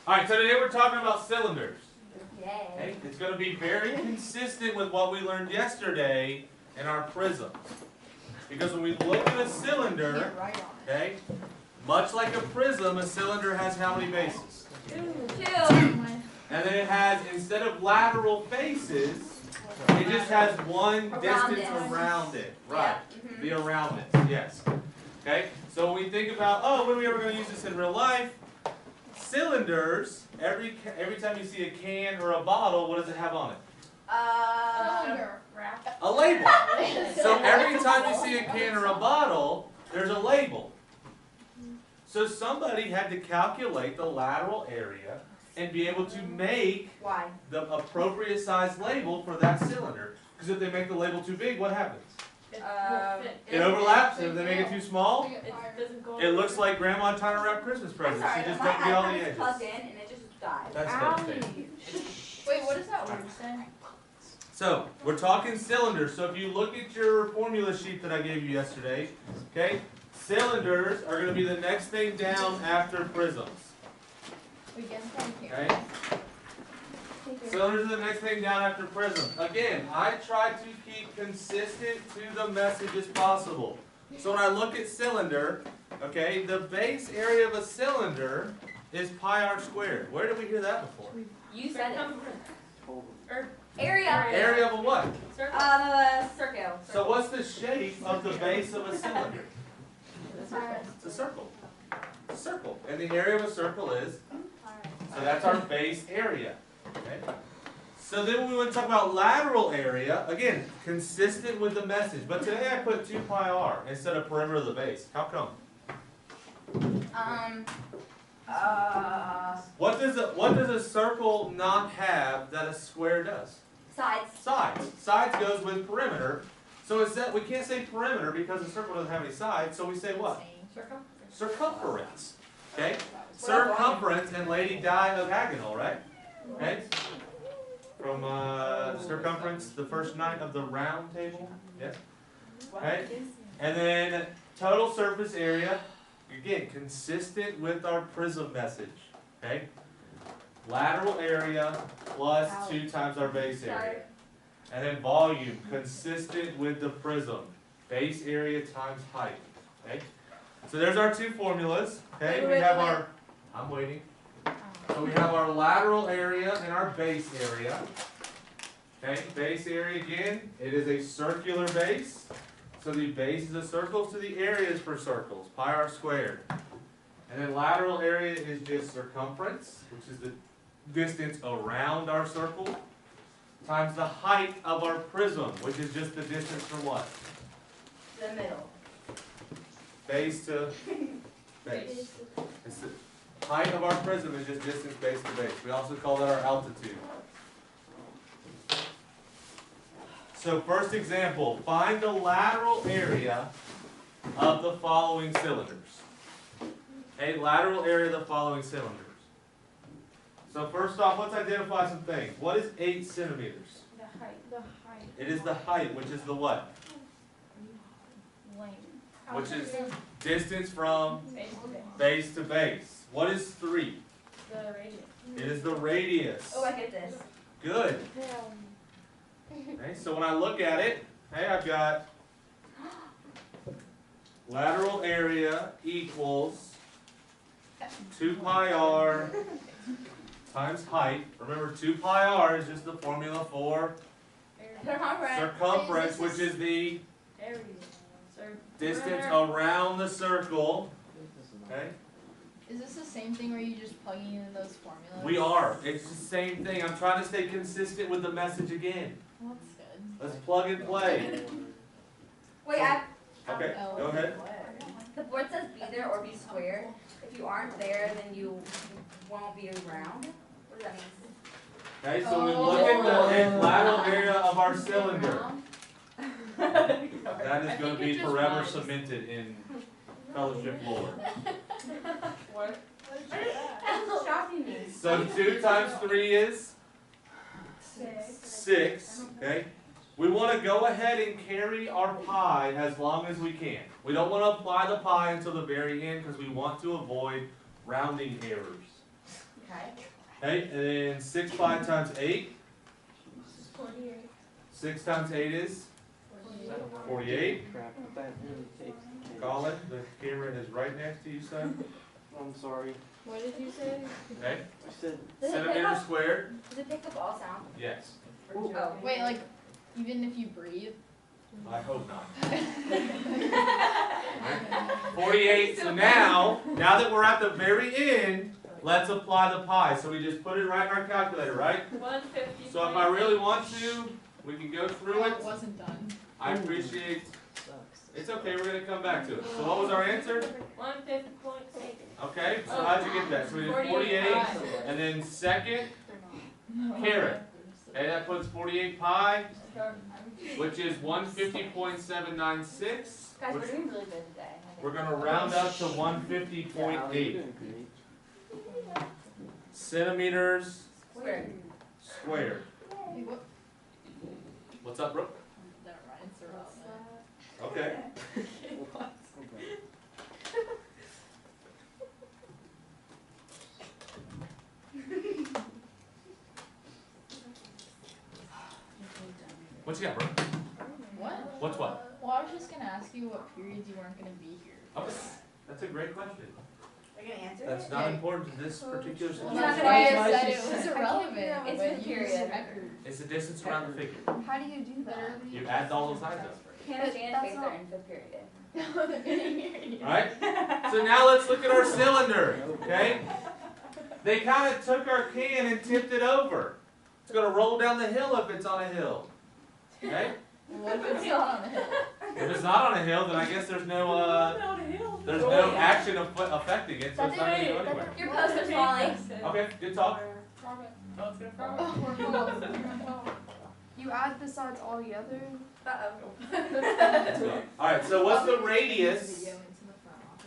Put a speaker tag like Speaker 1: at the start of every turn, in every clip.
Speaker 1: Alright, so today we're talking about cylinders.
Speaker 2: Yay.
Speaker 1: Okay? It's going to be very consistent with what we learned yesterday in our prisms. Because when we look at a cylinder, okay, much like a prism, a cylinder has how many bases?
Speaker 2: Two.
Speaker 1: And then it has, instead of lateral faces, it just has one distance around it. Right. The around it. Yes. Okay? So when we think about, oh, when are we ever going to use this in real life? Cylinders, every time you see a can or a bottle, what does it have on it?
Speaker 2: Cylinder.
Speaker 1: A label. So every time you see a can or a bottle, there's a label. So somebody had to calculate the lateral area and be able to make the appropriate size label for that cylinder. Because if they make the label too big, what happens? It overlaps, and if they make it too small, it looks like Grandma trying to wrap Christmas presents. She just don't get all the edges.
Speaker 2: Plugged in and it just died.
Speaker 1: That's devastating.
Speaker 3: Wait, what does that word say?
Speaker 1: So, we're talking cylinders. So if you look at your formula sheet that I gave you yesterday, okay, cylinders are going to be the next thing down after prisms. Okay? Cylinders are the next thing down after prisms. Again, I try to keep consistent to the message as possible. So when I look at cylinder, okay, the base area of a cylinder is pi r squared. Where did we hear that before?
Speaker 2: You said it.
Speaker 3: Area.
Speaker 1: Area of a what?
Speaker 2: Circle.
Speaker 1: So what's the shape of the base of a cylinder? It's a circle. It's a circle. And the area of a circle is? So that's our base area. Okay. So then when we want to talk about lateral area, again, consistent with the message. But today I put 2 pi r instead of perimeter of the base. How come? What does a circle not have that a square does?
Speaker 2: Sides.
Speaker 1: Sides. Sides goes with perimeter. So instead we can't say perimeter because a circle doesn't have any sides. So we say what? Circumference. Okay. Circumference and Lady diagonal, right? Okay. From circumference, the first night of the round table. Yes. Okay. And then total surface area. Again, consistent with our prism message. Okay. Lateral area plus 2 times our base area. And then volume, consistent with the prism. Base area times height. Okay. So there's our 2 formulas. Okay. We have our. I'm waiting. So we have our lateral area and our base area. Okay, base area again, it is a circular base. So the base is a circle, so the area is for circles, pi r squared. And then lateral area is just circumference, which is the distance around our circle, times the height of our prism, which is just the distance from what?
Speaker 2: The middle.
Speaker 1: Base to base. It's the height of our prism is just distance base to base. We also call that our altitude. So first example, find the lateral area of the following cylinders. A lateral area of the following cylinders. So first off, let's identify some things. What is 8 centimeters?
Speaker 3: The height.
Speaker 1: It is the height, which is the what?
Speaker 3: Length.
Speaker 1: Which is distance from base to base. What is 3?
Speaker 3: The radius.
Speaker 1: It is the radius.
Speaker 2: Oh, I get this.
Speaker 1: Good. Okay, so when I look at it, hey, I've got lateral area equals 2 pi r times height. Remember, 2 pi r is just the formula for circumference, which is the distance around the circle. Okay?
Speaker 3: Is this the same thing where you just plugging in those formulas?
Speaker 1: We are. It's the same thing. I'm trying to stay consistent with the message again.
Speaker 3: Well, that's good.
Speaker 1: Let's plug and play.
Speaker 2: Wait,
Speaker 1: Okay, go ahead.
Speaker 2: the board says be there or be square. If you aren't there, then you won't be round. What does that mean?
Speaker 1: Okay, so we look at the lateral area of our cylinder. That is going to be forever cemented in fellowship lore.
Speaker 3: What?
Speaker 2: That's shocking me.
Speaker 1: So 2 times 3 is 6. Okay. We want to go ahead and carry our pi as long as we can. We don't want to apply the pi until the very end because we want to avoid rounding errors.
Speaker 2: Okay.
Speaker 1: Okay, and then 6 pi times 8.
Speaker 2: 48.
Speaker 1: 6 times 8 is 48.
Speaker 4: Crap, that really takes.
Speaker 1: Colin, the camera is right next to you, son.
Speaker 4: I'm sorry.
Speaker 3: What did you say?
Speaker 1: Okay,
Speaker 4: I said.
Speaker 2: Does it pick
Speaker 1: centimeters
Speaker 2: up?
Speaker 1: squared.
Speaker 2: Does it pick up all sound?
Speaker 1: Yes.
Speaker 2: Oh.
Speaker 3: Wait, like, even if you breathe?
Speaker 1: I hope not. 48. So now that we're at the very end, let's apply the pi. So we just put it right in our calculator, right?
Speaker 5: 150.
Speaker 1: So if I really want to, we can go through
Speaker 3: No,
Speaker 1: it.
Speaker 3: it wasn't done.
Speaker 1: I appreciate.
Speaker 4: Sucks.
Speaker 1: It's okay. We're gonna come back to it. So what was our answer?
Speaker 5: 150.6.
Speaker 1: Okay. So how'd you get that? So we did 48, and then second caret. Okay, that puts 48 pi, which is 150.796.
Speaker 2: Guys, we're doing really good today.
Speaker 1: We're gonna round up to
Speaker 4: Yeah, you're
Speaker 1: 150.8
Speaker 4: doing great.
Speaker 1: centimeters
Speaker 2: Square.
Speaker 1: squared.
Speaker 3: Hey, what?
Speaker 1: What's up, Brooke?
Speaker 3: Never mind, it's irrelevant.
Speaker 1: Okay. What you got, Brooke?
Speaker 3: What?
Speaker 1: What's what?
Speaker 3: Well, I was just gonna ask you what periods you weren't gonna be here.
Speaker 1: Okay. That's a great question.
Speaker 2: Are you gonna answer
Speaker 1: That's
Speaker 2: it?
Speaker 1: not important to this particular
Speaker 3: Well,
Speaker 2: You're
Speaker 3: that's
Speaker 2: not
Speaker 3: why
Speaker 2: gonna
Speaker 3: I said
Speaker 4: answer.
Speaker 3: it was irrelevant.
Speaker 2: It's
Speaker 3: but
Speaker 2: with
Speaker 3: you used
Speaker 2: period.
Speaker 3: record.
Speaker 1: It's the distance around the figure.
Speaker 6: How do you do that?
Speaker 1: You add all those sides up.
Speaker 2: Hannah's and
Speaker 6: That's
Speaker 2: Faith
Speaker 6: not-
Speaker 2: are in fifth period.
Speaker 3: No, they're gonna hear you.
Speaker 1: Alright? So now let's look at our cylinder. Okay? They kind of took our can and tipped it over. It's going to roll down the hill if it's on a hill. Okay?
Speaker 3: What if it's not on the hill?
Speaker 1: If it's not on a hill, then I guess there's no action affecting it, so it's not going to go anywhere.
Speaker 2: Your post is falling.
Speaker 1: Okay, good talk.
Speaker 6: You add the sides all together?
Speaker 1: Let's go. Alright, so what's the radius?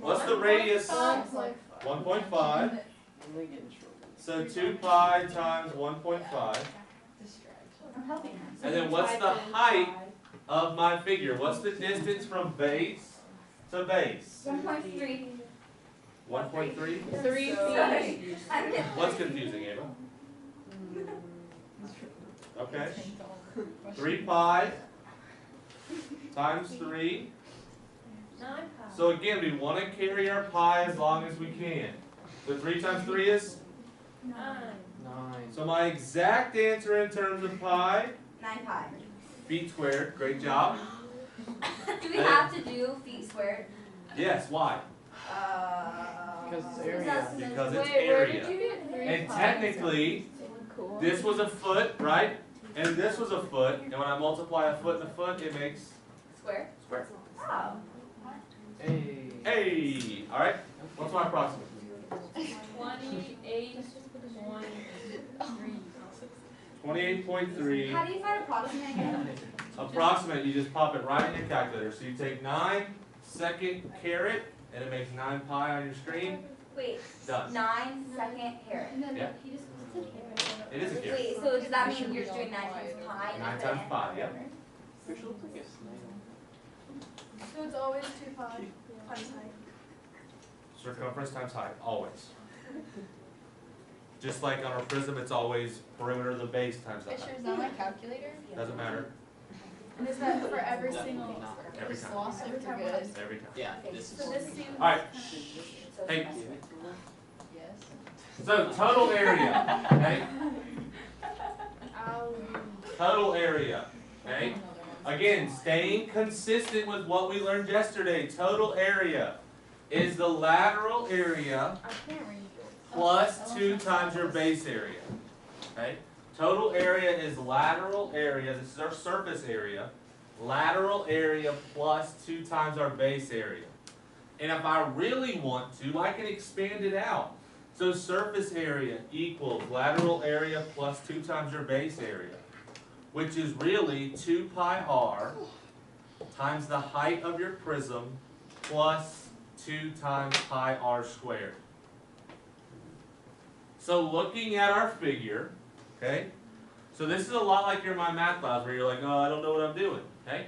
Speaker 1: What's the radius?
Speaker 6: It's like
Speaker 1: 1.5.
Speaker 4: I'm gonna get in trouble.
Speaker 1: So 2 pi times 1.5.
Speaker 2: I'm helping her.
Speaker 1: And then what's the height of my figure? What's the distance from base to base?
Speaker 2: 1.3.
Speaker 1: 1.3?
Speaker 3: 3
Speaker 2: Sorry.
Speaker 3: feet.
Speaker 1: What's confusing, Ava? Okay. 3 pi times 3.
Speaker 5: 9 pi.
Speaker 1: So again, we want to carry our pi as long as we can. So 3 times 3 is?
Speaker 5: 9.
Speaker 4: 9.
Speaker 1: So my exact answer in terms of pi,
Speaker 2: 9 pi.
Speaker 1: feet squared. Great job.
Speaker 2: Do we have to do feet squared?
Speaker 1: Yes, why?
Speaker 4: Because it's area.
Speaker 1: Because it's
Speaker 3: Wait, where did
Speaker 1: area.
Speaker 3: you get 3
Speaker 1: And
Speaker 3: pi?
Speaker 1: technically,
Speaker 3: Cool.
Speaker 1: this was a foot, right? And this was a foot. And when I multiply a foot and a foot, it makes
Speaker 2: Square?
Speaker 1: square.
Speaker 2: Oh.
Speaker 4: Hey.
Speaker 1: Hey! Alright, what's my approximate? 28.3.
Speaker 2: How do you find approximate again?
Speaker 1: Approximate, you just pop it right in your calculator. So you take 9 second caret, and it makes 9 pi on your screen.
Speaker 2: Wait,
Speaker 1: Done.
Speaker 2: 9 second caret.
Speaker 1: Yeah. It is a caret.
Speaker 2: Wait, so does that mean you're just doing 9 times pi?
Speaker 1: 9 times pi, yep.
Speaker 4: Which looks like a snail.
Speaker 6: So it's always 2 pi times height.
Speaker 1: Circumference times height, always. Just like on our prism, it's always perimeter of the base times the
Speaker 3: Fisher,
Speaker 1: height.
Speaker 3: is that my calculator?
Speaker 1: Doesn't matter,
Speaker 3: And is that for every single?
Speaker 1: every
Speaker 3: Just
Speaker 1: time,
Speaker 3: lost it for good.
Speaker 1: every time.
Speaker 4: Yeah, this is.
Speaker 2: So this seems.
Speaker 1: Alright,
Speaker 2: So
Speaker 1: hey,
Speaker 3: Yes.
Speaker 1: so total area, okay? Total area, okay? Again, staying consistent with what we learned yesterday, total area is the lateral area
Speaker 3: I can't read.
Speaker 1: plus 2 times your base area, okay? Total area is lateral area, this is our surface area, lateral area plus 2 times our base area. And if I really want to, I can expand it out. So surface area equals lateral area plus 2 times your base area, which is really 2 pi r times the height of your prism plus 2 times pi r squared. So looking at our figure, okay, so this is a lot like your My Math class where you're like, oh, I don't know what I'm doing, okay?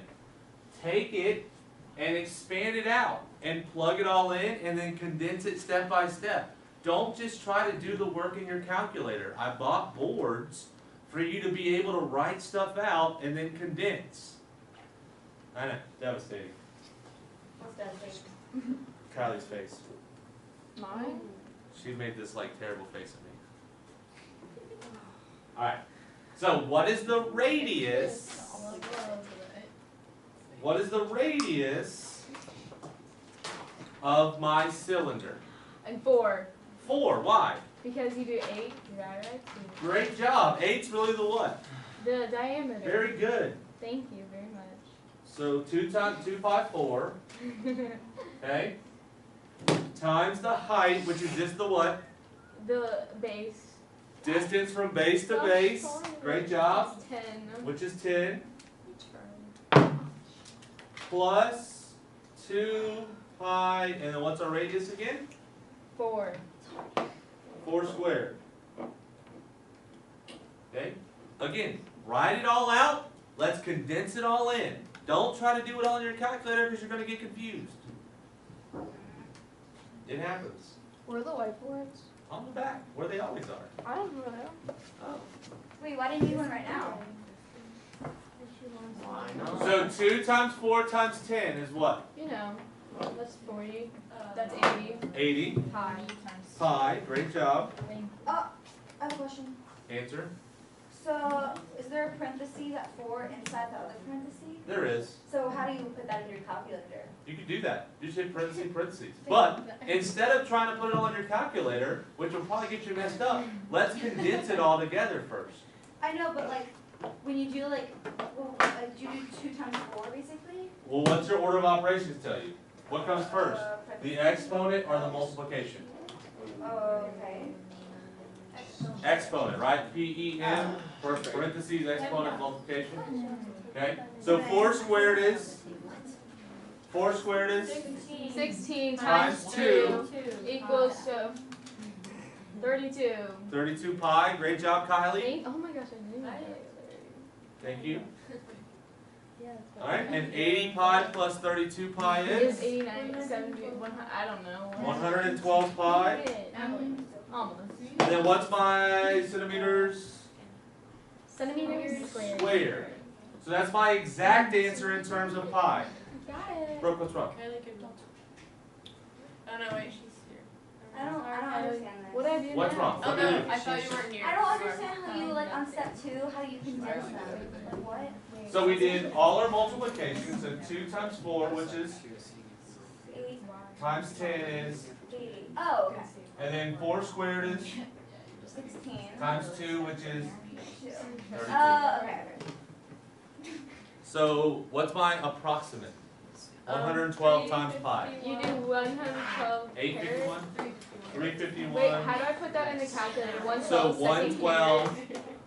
Speaker 1: Take it and expand it out and plug it all in and then condense it step by step. don't just try to do the work in your calculator. I bought boards for you to be able to write stuff out and then condense. I know, devastating.
Speaker 2: What's that face?
Speaker 1: Kylie's face.
Speaker 6: Mine?
Speaker 1: She made this like terrible face at me. Alright, so what is the radius? What is the radius of my cylinder?
Speaker 6: And 4.
Speaker 1: 4, why?
Speaker 6: Because you do 8 divided by 2.
Speaker 1: Great job. 8's really the what?
Speaker 6: The diameter.
Speaker 1: Very good.
Speaker 6: Thank you very much.
Speaker 1: So 2 times 2 pi 4, okay? Times the height, which is just the what?
Speaker 6: The base.
Speaker 1: Distance from base to base. Great job.
Speaker 6: 10.
Speaker 1: Which is 10. Plus 2 pi, and then what's our radius again?
Speaker 6: 4.
Speaker 1: 4 squared. Okay? Again, write it all out. Let's condense it all in. Don't try to do it all in your calculator because you're going to get confused. It happens.
Speaker 6: Where are the whiteboards?
Speaker 1: On the back, where they always are.
Speaker 6: I don't know.
Speaker 1: Oh.
Speaker 2: Wait, why didn't you do one right now?
Speaker 1: So 2 times 4 times 10 is what?
Speaker 6: You know, that's 40. That's 80.
Speaker 1: 80
Speaker 6: Pi.
Speaker 1: pi. Great job.
Speaker 2: I have a question.
Speaker 1: Answer.
Speaker 2: So, is there a parenthesis at 4 inside the other parenthesis?
Speaker 1: There is.
Speaker 2: So how do you put that in your calculator?
Speaker 1: You can do that. You just hit parentheses, parentheses. But instead of trying to put it all on your calculator, which will probably get you messed up, let's condense it all together first.
Speaker 2: I know, but like, when you do like, do you do 2 times 4 basically?
Speaker 1: Well, what's your order of operations tell you? What comes first? The exponent or the multiplication?
Speaker 2: Oh, okay.
Speaker 1: Exponent, right? P-E-M, parentheses, exponent, multiplication. Okay? So 4 squared is? 4 squared is?
Speaker 6: 16
Speaker 1: Times
Speaker 6: times
Speaker 1: 2
Speaker 6: equals 32.
Speaker 1: 32 pi. Great job, Kylie.
Speaker 6: Oh my gosh, I knew that.
Speaker 1: Thank you. Alright, and 80 pi plus 32 pi
Speaker 6: It is
Speaker 1: is?
Speaker 6: 89, 70, 100, I don't know.
Speaker 1: 112 pi.
Speaker 6: Almost.
Speaker 1: And then what's my centimeters
Speaker 6: Centimeters squared.
Speaker 1: squared? So that's my exact answer in terms of pi.
Speaker 6: Got it.
Speaker 1: Brooke, what's wrong?
Speaker 5: Oh no, wait, she's here.
Speaker 2: I don't understand this.
Speaker 6: What do I do
Speaker 1: What's
Speaker 6: now?
Speaker 1: wrong?
Speaker 5: Oh
Speaker 1: What did
Speaker 5: no,
Speaker 1: you do?
Speaker 5: I thought you weren't here.
Speaker 2: I don't understand how you, like, on step 2, how you condense them. Like, what?
Speaker 1: So we did all our multiplications, so 2 times 4, which is
Speaker 2: 8,
Speaker 1: times 10 is,
Speaker 2: 80. Oh, okay.
Speaker 1: and then 4 squared is
Speaker 2: 16.
Speaker 1: times 2, which is
Speaker 2: 2.
Speaker 1: 32.
Speaker 2: Okay.
Speaker 1: So what's my approximate? 112 times pi.
Speaker 6: You do 112
Speaker 1: 851?
Speaker 6: pairs.
Speaker 1: 351.
Speaker 6: Wait, how do I put that in the calculator? 112
Speaker 1: So 112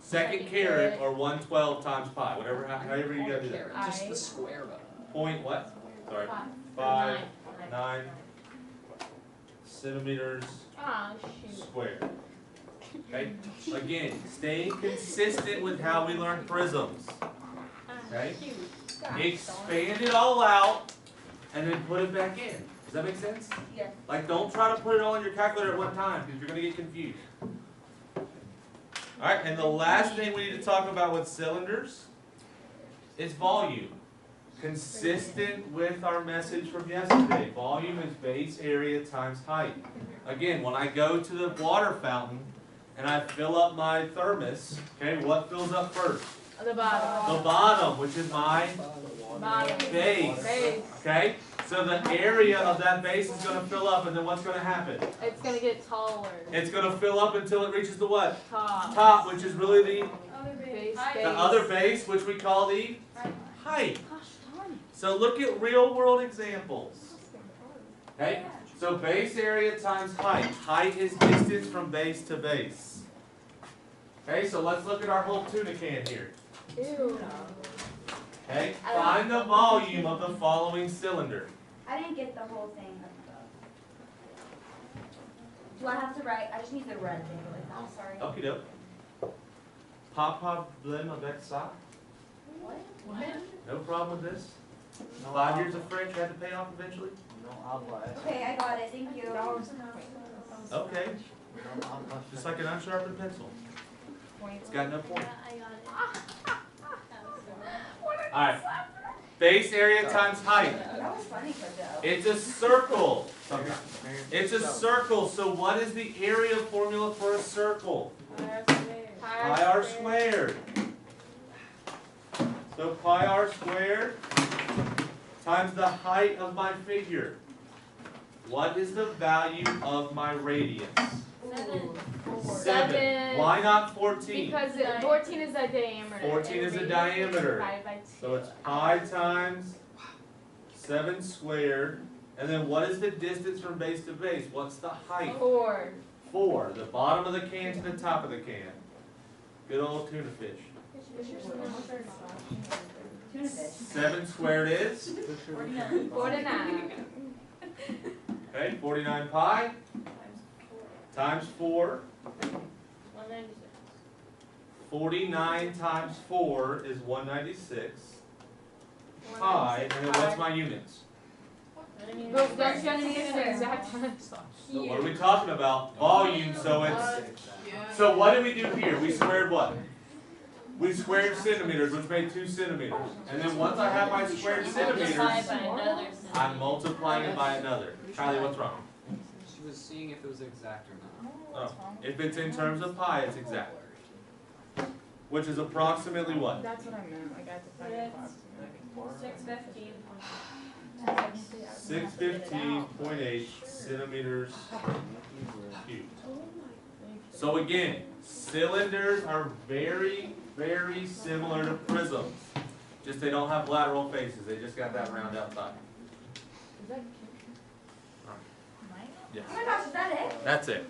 Speaker 6: second
Speaker 1: second caret or 112 times pi, whatever, however you gotta do that.
Speaker 6: Just the
Speaker 4: square of it.
Speaker 1: Point what? Sorry.
Speaker 6: 5.
Speaker 1: 9 centimeters
Speaker 6: Ah, shoot.
Speaker 1: squared. Okay? Again, staying consistent with how we learn prisms. Okay? Expand it all out and then put it back in. Does that make sense?
Speaker 2: Yes.
Speaker 1: Like, don't try to put it all in your calculator at one time because you're going to get confused. Alright, and the last thing we need to talk about with cylinders is volume. Consistent with our message from yesterday. Volume is base area times height. Again, when I go to the water fountain and I fill up my thermos, okay, what fills up first?
Speaker 6: The bottom.
Speaker 1: The bottom, which is my
Speaker 6: Bottom.
Speaker 1: base.
Speaker 6: Base.
Speaker 1: Okay? So the area of that base is going to fill up, and then what's going to happen?
Speaker 6: It's gonna get taller.
Speaker 1: It's going to fill up until it reaches the what?
Speaker 6: Top.
Speaker 1: Top, which is really the
Speaker 6: Base.
Speaker 1: other base, which we call the height.
Speaker 6: Gosh darn it.
Speaker 1: So look at real world examples. Okay? So base area times height. Height is distance from base to base. Okay, so let's look at our whole tuna can here.
Speaker 6: Ew.
Speaker 1: Okay? Find the volume of the following cylinder.
Speaker 2: I didn't get the whole thing. Do I have to write? I just need the red thing really fast. Sorry.
Speaker 1: Okie doke. Papa blem avec ça.
Speaker 2: What?
Speaker 6: What?
Speaker 1: No problem with this. 5 years of French, you had to pay off eventually.
Speaker 4: No, I'll buy it.
Speaker 2: Okay, I got it. Thank you.
Speaker 1: Okay. Just like an unsharpened pencil. It's got no point.
Speaker 5: Yeah, I got it.
Speaker 1: Alright. Base area times height.
Speaker 2: That was funny, Joe.
Speaker 1: It's a circle. It's a circle. So what is the area formula for a circle? Pi r squared. So pi r squared times the height of my figure. What is the value of my radius? 7. Why not 14?
Speaker 6: Because 14 is a diameter.
Speaker 1: 14 is a
Speaker 6: and
Speaker 1: diameter.
Speaker 6: divided by 2.
Speaker 1: So it's pi times 7 squared. And then what is the distance from base to base? What's the height?
Speaker 6: 4.
Speaker 1: 4. The bottom of the can to the top of the can. Good old tuna fish.
Speaker 2: Tuna fish.
Speaker 1: 7 squared is?
Speaker 6: 49.
Speaker 1: Okay, 49 pi times 4.
Speaker 5: 196.
Speaker 1: 49 times 4 is 196 pi. And then what's my units?
Speaker 6: Don't you understand the exact answer?
Speaker 1: So what are we talking about? Volume, so it's... So what did we do here? We squared what? We squared centimeters, which made 2 centimeters. And then once I have my squared centimeters,
Speaker 5: Multiply by another
Speaker 1: I'm multiplying it by another. Kylie, what's wrong?
Speaker 4: She was seeing if it was exact or not.
Speaker 1: Oh, if it's in terms of pi, it's exact. Which is approximately what?
Speaker 6: That's what I meant. Like I had to find it approximately.
Speaker 5: 615.
Speaker 1: 615.8 centimeters cubed. So again, cylinders are very, very similar to prisms. Just they don't have lateral faces. They just got that round outside. Yes.
Speaker 2: Oh my gosh, is that it?
Speaker 1: That's it.